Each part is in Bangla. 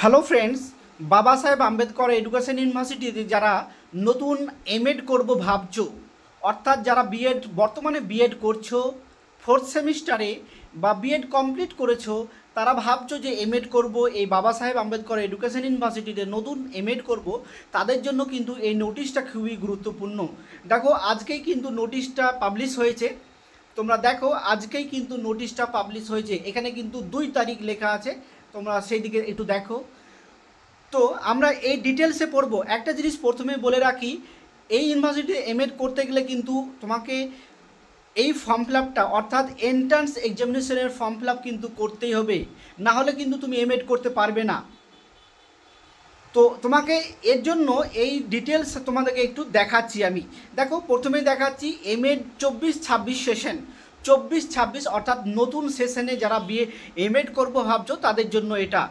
হ্যালো ফ্রেন্ডস, বাবা সাহেব আম্বেদকর এডুকেশন ইউনিভার্সিটিতে যারা নতুন এমএড করব ভাবছো, অর্থাৎ যারা বিএড বর্তমানে বিএড করছো ফোর্থ সেমিস্টারে বা বিএড কমপ্লিট করেছো, তারা ভাবছো যে এমএড করব এই বাবা সাহেব আম্বেদকর এডুকেশন ইউনিভার্সিটিতে নতুন এমএড করব, তাদের জন্য কিন্তু এই নোটিশটা খুবই গুরুত্বপূর্ণ। দেখো, আজকেই কিন্তু নোটিশটা পাবলিশ হয়েছে। তোমরা দেখো, আজকেই কিন্তু নোটিশটা পাবলিশ হয়েছে। এখানে কিন্তু 2 তারিখ লেখা আছে, তোমরা সেই দিকে একটু দেখো। তো আমরা এই ডিটেলসে পড়বো। একটা জিনিস প্রথমে বলে রাখি, এই ইউনিভার্সিটিতে এমএড করতে গেলে কিন্তু তোমাকে এই ফর্ম ফিল আপটা অর্থাৎ এন্ট্রান্স এক্সামিনেশনের ফর্ম ফিল আপ কিন্তু করতেই হবে, না হলে কিন্তু তুমি এমএড করতে পারবে না। তো তোমাকে এর জন্য এই ডিটেলস তোমাদেরকে একটু দেখাচ্ছি আমি। দেখো, প্রথমেই দেখাচ্ছি এমএড 24-26 সেশন, 24-26 অর্থাৎ নতুন সেশনে যারা বিএ এমএড করবো ভাবছো তাদের জন্য এটা।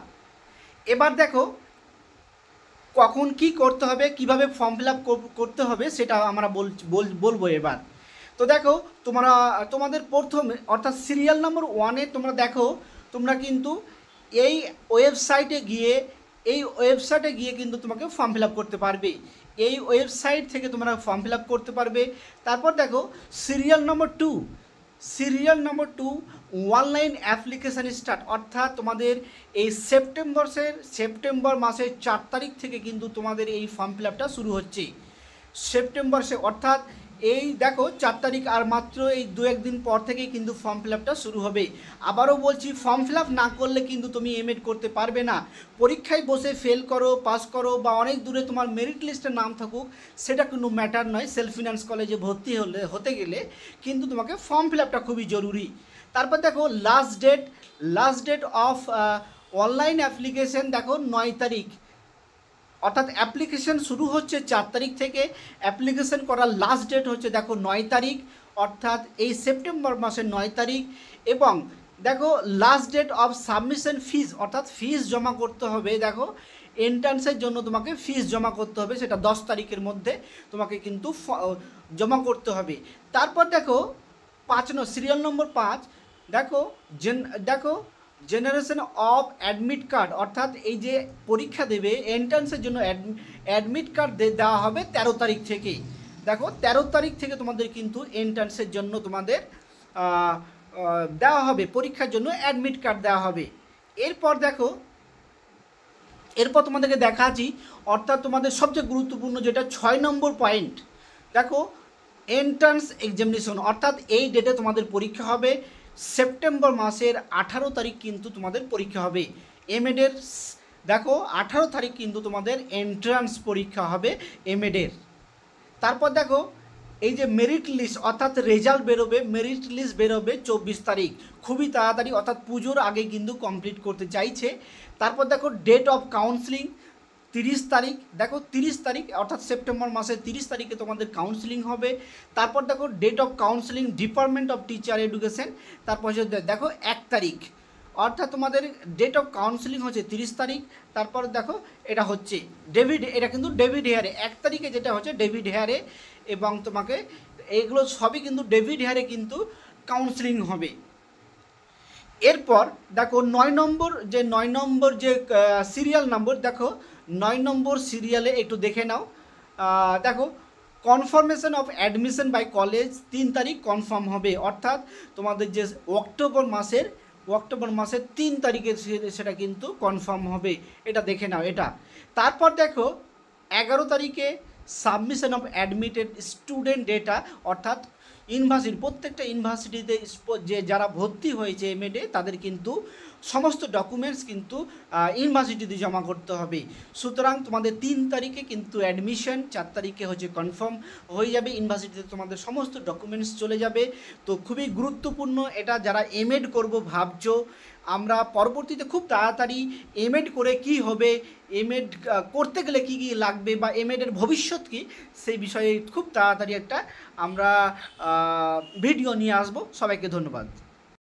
এবার দেখো কখন কি করতে হবে, কিভাবে ফর্ম ফিল আপ করতে হবে সেটা আমরা বলবো এবার। তো দেখো, তোমাদের প্রথমে অর্থাৎ সিরিয়াল নম্বর 1-এ তোমরা দেখো, তোমরা কিন্তু এই ওয়েবসাইটে গিয়ে কিন্তু তোমাকে ফর্ম ফিল আপ করতে পারবে। এই ওয়েবসাইট থেকে তোমরা ফর্ম ফিল আপ করতে পারবে। তারপর দেখো serial number 2 online application start, অর্থাৎ তোমাদের এই সেপ্টেম্বর মাসের 4 তারিখ থেকে কিন্তু তোমাদের এই ফর্ম ফিল আপটা শুরু হচ্ছে। অর্থাৎ এই দেখো 4 তারিখ, আর মাত্র এই 2-1 দিন পর থেকেই কিন্তু ফর্ম ফিল আপটা শুরু হবে। আবারও বলছি, ফর্ম ফিল আপ না করলে কিন্তু তুমি এমএড করতে পারবে না। পরীক্ষায় বসে ফেল করো, পাস করো বা অনেক দূরে তোমার মেরিট লিস্টে নাম থাকুক, সেটা কোনো ম্যাটার নয়। সেলফ ফিনান্স কলেজে ভর্তি হতে গেলে কিন্তু তোমাকে ফর্ম ফিল আপটা খুবই জরুরি। তারপর দেখো last date of online application, দেখো 9 তারিখ, অর্থাৎ অ্যাপ্লিকেশন শুরু হচ্ছে 4 তারিখ থেকে, অ্যাপ্লিকেশন করার লাস্ট ডেট হচ্ছে দেখো 9 তারিখ, অর্থাৎ এই সেপ্টেম্বর মাসের 9 তারিখ। এবং দেখো লাস্ট ডেট অফ সাবমিশন ফিজ, অর্থাৎ ফিজ জমা করতে হবে। দেখো এন্ট্রান্সের জন্য তোমাকে ফিজ জমা করতে হবে, সেটা 10 তারিখের মধ্যে তোমাকে কিন্তু জমা করতে হবে। তারপর দেখো সিরিয়াল নম্বর 5, দেখো জেনারেশন অফ অ্যাডমিট কার্ড, অর্থাৎ এই যে পরীক্ষা দেবে এন্ট্রান্সের জন্য অ্যাডমিট কার্ড দেওয়া হবে 13 তারিখ থেকে। দেখো 13 তারিখ থেকে তোমাদের কিন্তু এন্ট্রান্সের জন্য তোমাদের দেওয়া হবে, পরীক্ষার জন্য অ্যাডমিট কার্ড দেওয়া হবে। এরপর তোমাদেরকে দেখাচ্ছি, অর্থাৎ তোমাদের সবচেয়ে গুরুত্বপূর্ণ যেটা 6 নম্বর পয়েন্ট। দেখো এন্ট্রান্স এক্সামিনেশন, অর্থাৎ এই ডেটে তোমাদের পরীক্ষা হবে। সেপ্টেম্বর মাসের 18 তারিখ কিন্তু তোমাদের পরীক্ষা হবে এমএডের। দেখো 18 তারিখ কিন্তু তোমাদের এন্ট্রান্স পরীক্ষা হবে এমএডের। তারপর দেখো এই যে মেরিট লিস্ট, অর্থাৎ রেজাল্ট বেরোবে, মেরিট লিস্ট বেরোবে 24 তারিখ, খুবই তাড়াতাড়ি, অর্থাৎ পুজোর আগে কিন্তু কমপ্লিট করতে চাইছে। তারপর দেখো ডেট অফ কাউন্সিলিং 30 তারিখ, দেখো 30 তারিখ অর্থাৎ সেপ্টেম্বর মাসের 30 তারিখে তোমাদের কাউন্সিলিং হবে। তারপর দেখো date of counselling department of teacher education, তারপর দেখো 1 তারিখ, অর্থাৎ তোমাদের ডেট অফ কাউন্সিলিং হচ্ছে 30 তারিখ। তারপর দেখো এটা কিন্তু ডেভিড হেয়ারে 1 তারিখে যেটা হচ্ছে ডেভিড হেয়ারে, এবং তোমাকে এগুলো সবই কিন্তু ডেভিড হেয়ারে কিন্তু কাউন্সিলিং হবে। এরপর দেখো 9 নম্বর যে সিরিয়াল নম্বর, দেখো 9 নম্বর সিরিয়ালে একটু দেখে নাও। দেখো confirmation of admission by college 3 তারিখ কনফার্ম হবে, অর্থাৎ তোমাদের যে অক্টোবর মাসের 3 তারিখে সেটা কিন্তু কনফার্ম হবে, এটা দেখে নাও এটা। তারপর দেখো 11 তারিখে submission of admitted student data, অর্থাৎ প্রত্যেকটা ইউনিভার্সিটিতে যে যারা ভর্তি হয়েছে এমএডে তাদের কিন্তু সমস্ত ডকুমেন্টস কিন্তু ইউনিভার্সিটিতে জমা করতে হবে। সুতরাং তোমাদের 3 তারিখে কিন্তু অ্যাডমিশন, 4 তারিখে হচ্ছে কনফার্ম হয়ে যাবে, ইউনিভার্সিটিতে তোমাদের সমস্ত ডকুমেন্টস চলে যাবে। তো খুবই গুরুত্বপূর্ণ এটা, যারা এমএড করবো ভাবছো। আমরা পরবর্তীতে খুব তাড়াতাড়ি এমএড করে কি হবে, এমএড করতে গেলে কি কি লাগবে বা এমএডের ভবিষ্যৎ কী, সেই বিষয়ে খুব তাড়াতাড়ি একটা আমরা ভিডিও নিয়ে আসবো। সবাইকে ধন্যবাদ।